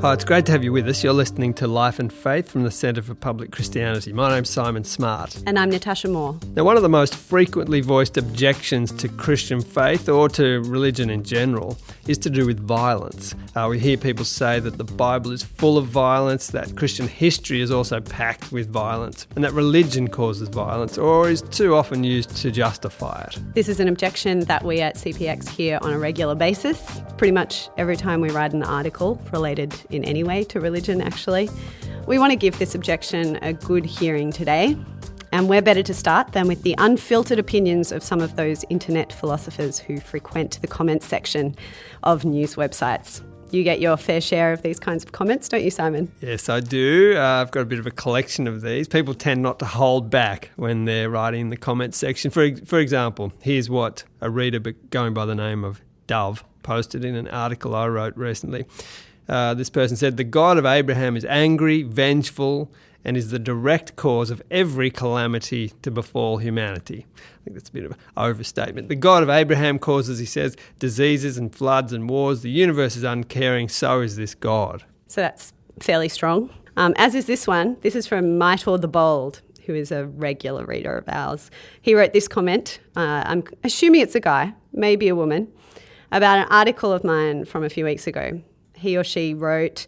Hi, it's great to have you with us. You're listening to Life and Faith from the Centre for Public Christianity. My name's Simon Smart. And I'm Natasha Moore. Now, one of the most frequently voiced objections to Christian faith or to religion in general is to do with violence. We hear people say that the Bible is full of violence, that Christian history is also packed with violence, and that religion causes violence or is too often used to justify it. This is an objection that we at CPX hear on a regular basis, pretty much every time we write an article related in any way to religion, actually. We want to give this objection a good hearing today, and where better to start than with the unfiltered opinions of some of those internet philosophers who frequent the comments section of news websites. You get your fair share of these kinds of comments, don't you, Simon? Yes, I do. I've got a bit of a collection of these. People tend not to hold back when they're writing in the comments section. For example, here's what a reader going by the name of Dove posted in an article I wrote recently. This person said, "The God of Abraham is angry, vengeful, and is the direct cause of every calamity to befall humanity." I think that's a bit of an overstatement. "The God of Abraham causes," he says, "diseases and floods and wars. The universe is uncaring, so is this God." So that's fairly strong. As is this one. This is from Mitor the Bold, who is a regular reader of ours. He wrote this comment, I'm assuming it's a guy, maybe a woman, about an article of mine from a few weeks ago. He or she wrote,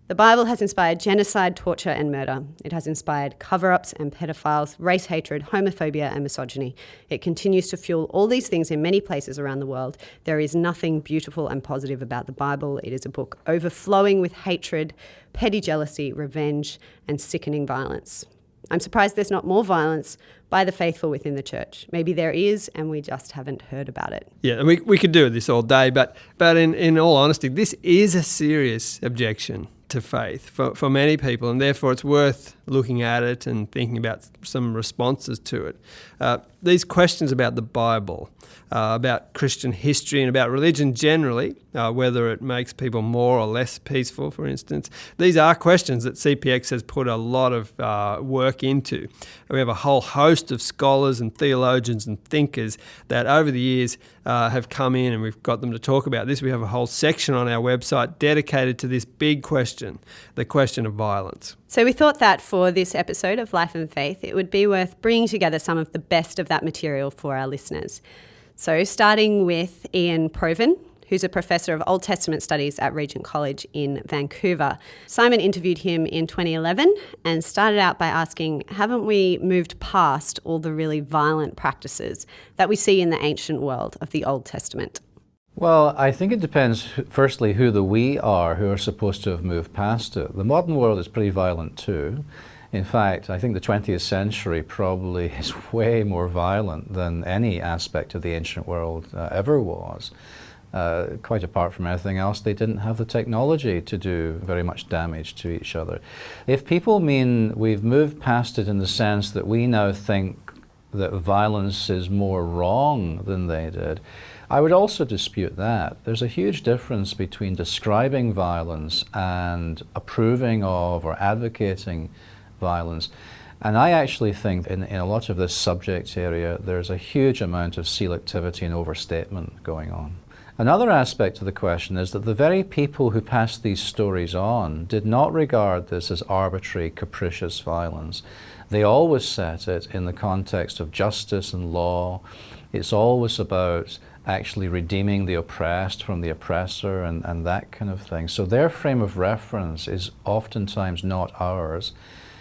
"The Bible has inspired genocide, torture and murder. It has inspired cover-ups and pedophiles, race hatred, homophobia and misogyny. It continues to fuel all these things in many places around the world. There is nothing beautiful and positive about the Bible. It is a book overflowing with hatred, petty jealousy, revenge and sickening violence. I'm surprised there's not more violence by the faithful within the church. Maybe there is, and we just haven't heard about it." Yeah, and we could do this all day, but in all honesty, this is a serious objection to faith for many people, and therefore it's worth looking at it and thinking about some responses to it. These questions about the Bible, about Christian history and about religion generally, whether it makes people more or less peaceful, for instance, these are questions that CPX has put a lot of work into. We have a whole host of scholars and theologians and thinkers that over the years have come in, and we've got them to talk about this. We have a whole section on our website dedicated to this big question, the question of violence. So we thought that for this episode of Life and Faith, it would be worth bringing together some of the best of that material for our listeners. So starting with Ian Provan, who's a professor of Old Testament studies at Regent College in Vancouver. Simon interviewed him in 2011 and started out by asking, haven't we moved past all the really violent practices that we see in the ancient world of the Old Testament? Well, I think it depends, firstly, who the we are who are supposed to have moved past it. The modern world is pretty violent too. In fact, I think the 20th century probably is way more violent than any aspect of the ancient world ever was. Quite apart from everything else, they didn't have the technology to do very much damage to each other. If people mean we've moved past it in the sense that we now think that violence is more wrong than they did, I would also dispute that. There's a huge difference between describing violence and approving of or advocating violence. And I actually think in a lot of this subject area, there's a huge amount of selectivity and overstatement going on. Another aspect of the question is that the very people who passed these stories on did not regard this as arbitrary, capricious violence. They always set it in the context of justice and law. It's always about actually redeeming the oppressed from the oppressor and that kind of thing. So their frame of reference is oftentimes not ours.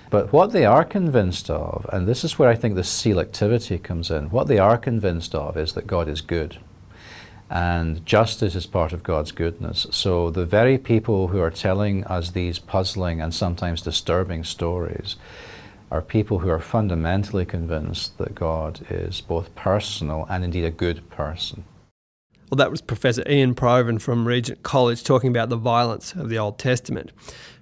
But what they are convinced of, and this is where I think the selectivity comes in, what they are convinced of is that God is good. And justice is part of God's goodness. So the very people who are telling us these puzzling and sometimes disturbing stories are people who are fundamentally convinced that God is both personal and indeed a good person. Well, that was Professor Ian Provan from Regent College talking about the violence of the Old Testament.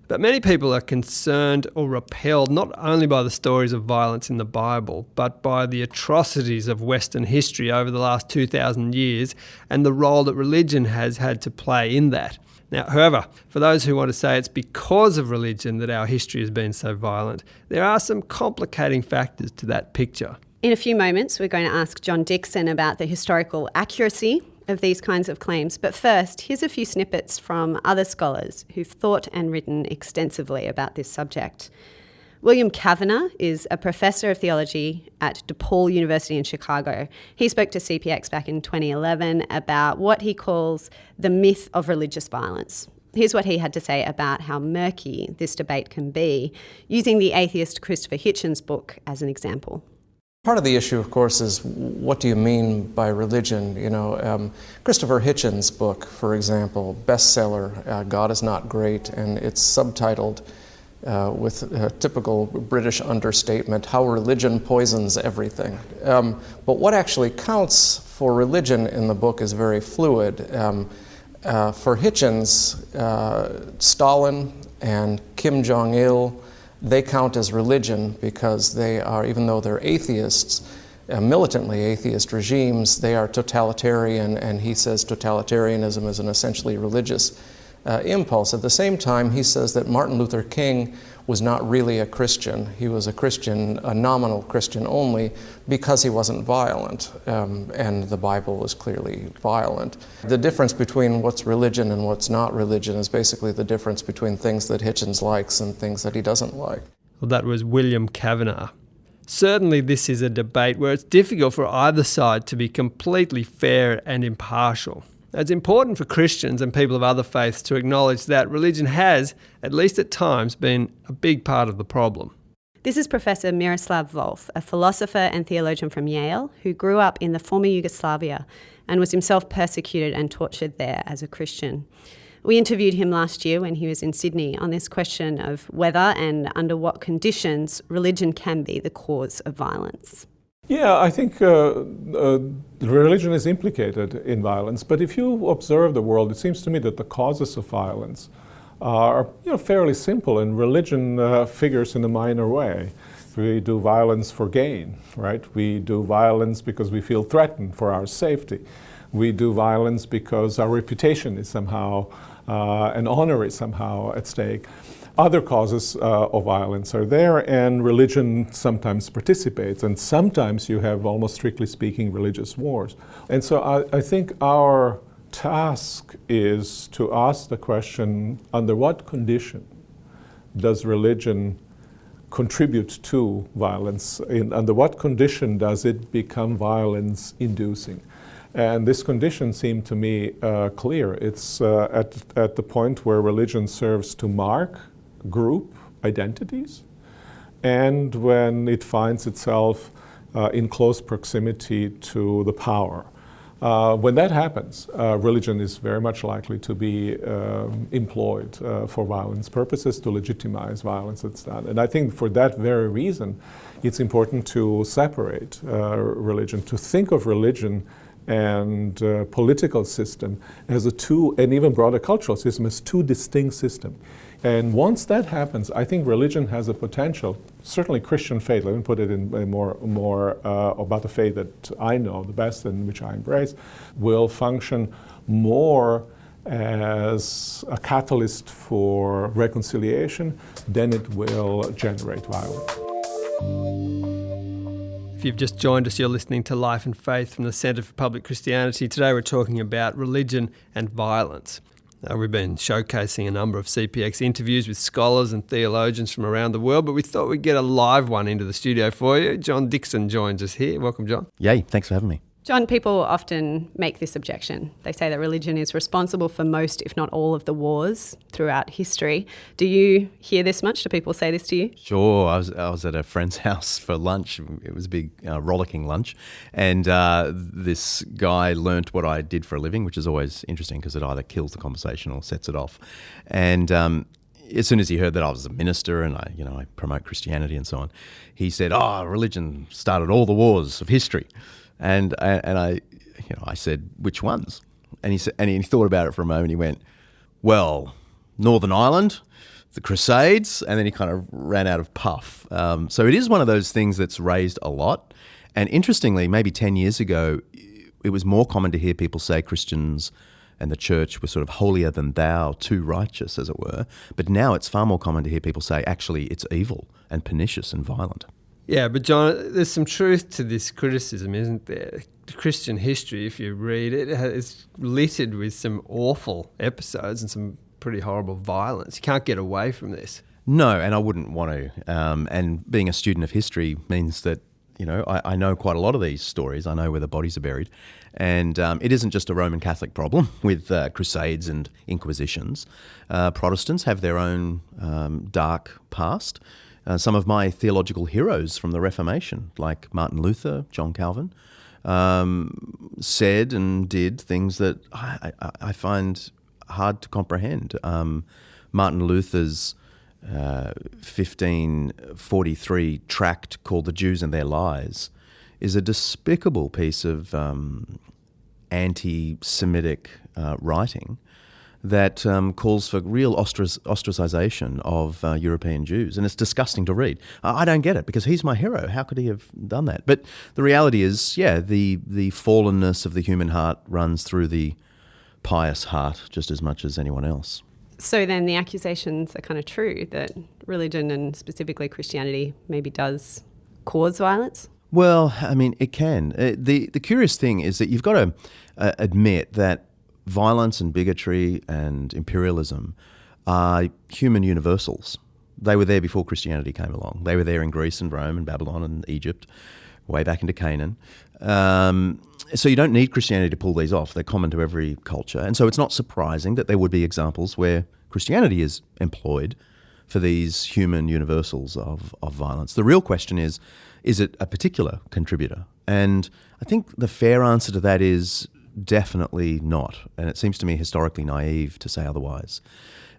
But many people are concerned or repelled not only by the stories of violence in the Bible, but by the atrocities of Western history over the last 2,000 years and the role that religion has had to play in that. Now, however, for those who want to say it's because of religion that our history has been so violent, there are some complicating factors to that picture. In a few moments, we're going to ask John Dickson about the historical accuracy of these kinds of claims. But first, here's a few snippets from other scholars who've thought and written extensively about this subject. William Kavanagh is a professor of theology at DePaul University in Chicago. He spoke to CPX back in 2011 about what he calls the myth of religious violence. Here's what he had to say about how murky this debate can be, using the atheist Christopher Hitchens' book as an example. Part of the issue, of course, is what do you mean by religion? Christopher Hitchens' book, for example, bestseller, God is Not Great, and it's subtitled with a typical British understatement, How Religion Poisons Everything. But what actually counts for religion in the book is very fluid. For Hitchens, Stalin and Kim Jong-il, they count as religion because they are, even though they're atheists, militantly atheist regimes, they are totalitarian, and he says totalitarianism is an essentially religious impulse. At the same time, he says that Martin Luther King was not really a Christian. He was a Christian, a nominal Christian only, because he wasn't violent, and the Bible was clearly violent. The difference between what's religion and what's not religion is basically the difference between things that Hitchens likes and things that he doesn't like. Well, that was William Kavanagh. Certainly this is a debate where it's difficult for either side to be completely fair and impartial. It's important for Christians and people of other faiths to acknowledge that religion has, at least at times, been a big part of the problem. This is Professor Miroslav Volf, a philosopher and theologian from Yale who grew up in the former Yugoslavia and was himself persecuted and tortured there as a Christian. We interviewed him last year when he was in Sydney on this question of whether and under what conditions religion can be the cause of violence. Yeah, I think religion is implicated in violence, but if you observe the world, it seems to me that the causes of violence are fairly simple, and religion figures in a minor way. We do violence for gain, right? We do violence because we feel threatened for our safety. We do violence because our reputation is somehow, and honor is somehow at stake. Other causes of violence are there, and religion sometimes participates, and sometimes you have, almost strictly speaking, religious wars. And so I think our task is to ask the question, under what condition does religion contribute to violence? Under what condition does it become violence-inducing? And this condition seemed to me clear. It's at the point where religion serves to mark group identities, and when it finds itself in close proximity to the power. When that happens, religion is very much likely to be employed for violence purposes, to legitimize violence that's done. And I think for that very reason, it's important to separate religion, to think of religion and political system as and even broader cultural system as two distinct systems. And once that happens, I think religion has a potential, certainly Christian faith, let me put it in more about the faith that I know the best and which I embrace, will function more as a catalyst for reconciliation than it will generate violence. If you've just joined us, you're listening to Life and Faith from the Centre for Public Christianity. Today we're talking about religion and violence. We've been showcasing a number of CPX interviews with scholars and theologians from around the world, but we thought we'd get a live one into the studio for you. John Dixon joins us here. Welcome, John. Yay, thanks for having me. John, people often make this objection. They say that religion is responsible for most, if not all, of the wars throughout history. Do you hear this much? Do people say this to you? Sure. I was at a friend's house for lunch. It was a big rollicking lunch. And this guy learnt what I did for a living, which is always interesting because it either kills the conversation or sets it off. And as soon as he heard that I was a minister and I promote Christianity and so on, he said, religion started all the wars of history. And I said, which ones? And he said, and he thought about it for a moment. He went, well, Northern Ireland, the Crusades, and then he kind of ran out of puff. So it is one of those things that's raised a lot. And interestingly, maybe 10 years ago, it was more common to hear people say Christians and the church were sort of holier than thou, too righteous, as it were. But now it's far more common to hear people say, actually, it's evil and pernicious and violent. Yeah, but John, there's some truth to this criticism, isn't there? The Christian history, if you read it, is littered with some awful episodes and some pretty horrible violence. You can't get away from this. No, and I wouldn't want to. And being a student of history means that, you know, I know quite a lot of these stories. I know where the bodies are buried. And it isn't just a Roman Catholic problem with crusades and inquisitions. Protestants have their own dark past. Some of my theological heroes from the Reformation, like Martin Luther, John Calvin, said and did things that I find hard to comprehend. Martin Luther's 1543 tract called The Jews and Their Lies is a despicable piece of anti-Semitic writing that calls for real ostracization of European Jews. And it's disgusting to read. I don't get it, because he's my hero. How could he have done that? But the reality is, yeah, the fallenness of the human heart runs through the pious heart just as much as anyone else. So then the accusations are kind of true, that religion and specifically Christianity maybe does cause violence? Well, I mean, it can. The curious thing is that you've got to admit that violence and bigotry and imperialism are human universals. They were there before Christianity came along. They were there in Greece and Rome and Babylon and Egypt, way back into Canaan. So you don't need Christianity to pull these off. They're common to every culture. And so it's not surprising that there would be examples where Christianity is employed for these human universals of violence. The real question is it a particular contributor? And I think the fair answer to that is definitely not. And it seems to me historically naive to say otherwise.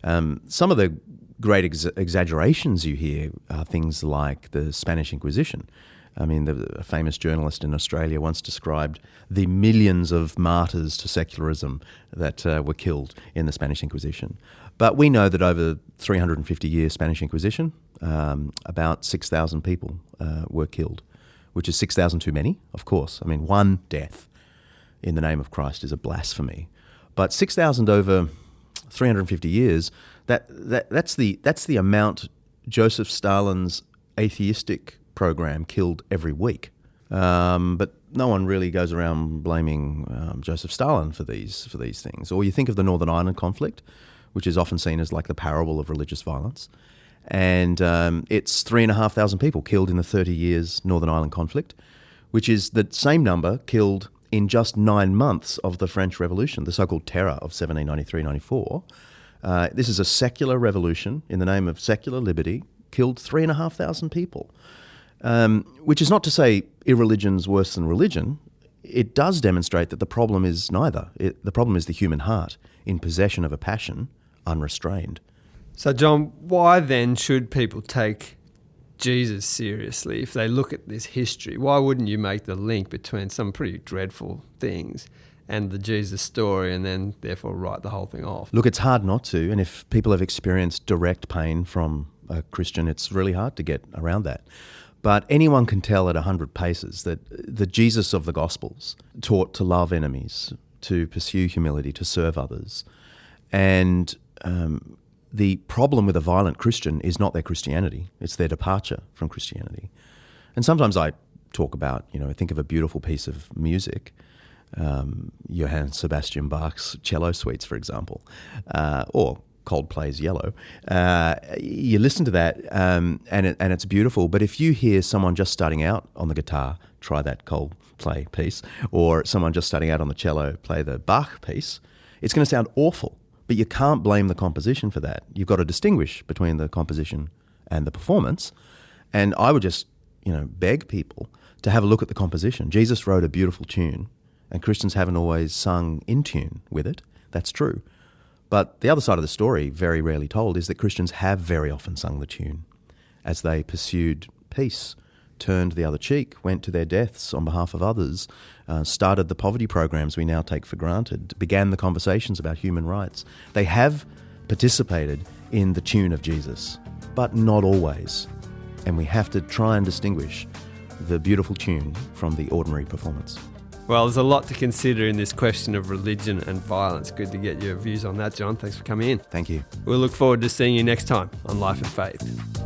Some of the great exaggerations you hear are things like the Spanish Inquisition. I mean, a famous journalist in Australia once described the millions of martyrs to secularism that were killed in the Spanish Inquisition. But we know that over 350 years Spanish Inquisition, about 6,000 people were killed, which is 6,000 too many, of course. I mean, one death in the name of Christ is a blasphemy. But 6,000 over 350 years, that's the amount Joseph Stalin's atheistic program killed every week. But no one really goes around blaming Joseph Stalin for these things. Or you think of the Northern Ireland conflict, which is often seen as like the parable of religious violence. And it's 3,500 people killed in the 30 years Northern Ireland conflict, which is the same number killed in just 9 months of the French Revolution, the so-called Terror of 1793-94. This is a secular revolution in the name of secular liberty, killed 3,500 people. Which is not to say irreligion's worse than religion. It does demonstrate that the problem is neither. The problem is the human heart in possession of a passion, unrestrained. So, John, why then should people take Jesus seriously if they look at this history? Why wouldn't you make the link between some pretty dreadful things and the Jesus story and then therefore write the whole thing off? Look, it's hard not to. And if people have experienced direct pain from a Christian, it's really hard to get around that. But anyone can tell at 100 paces that the Jesus of the Gospels taught to love enemies, to pursue humility, to serve others. And the problem with a violent Christian is not their Christianity, it's their departure from Christianity. And sometimes I talk about, think of a beautiful piece of music, Johann Sebastian Bach's cello suites, for example, or Coldplay's Yellow. You listen to that and it's beautiful, but if you hear someone just starting out on the guitar try that Coldplay piece, or someone just starting out on the cello play the Bach piece, it's going to sound awful, but you can't blame the composition for that. You've got to distinguish between the composition and the performance, and I would just beg people to have a look at the composition. Jesus wrote a beautiful tune, and Christians haven't always sung in tune with it. That's true. But the other side of the story, very rarely told, is that Christians have very often sung the tune as they pursued peace, turned the other cheek, went to their deaths on behalf of others, started the poverty programs we now take for granted, began the conversations about human rights. They have participated in the tune of Jesus, but not always. And we have to try and distinguish the beautiful tune from the ordinary performance. Well, there's a lot to consider in this question of religion and violence. Good to get your views on that, John. Thanks for coming in. Thank you. We'll look forward to seeing you next time on Life and Faith.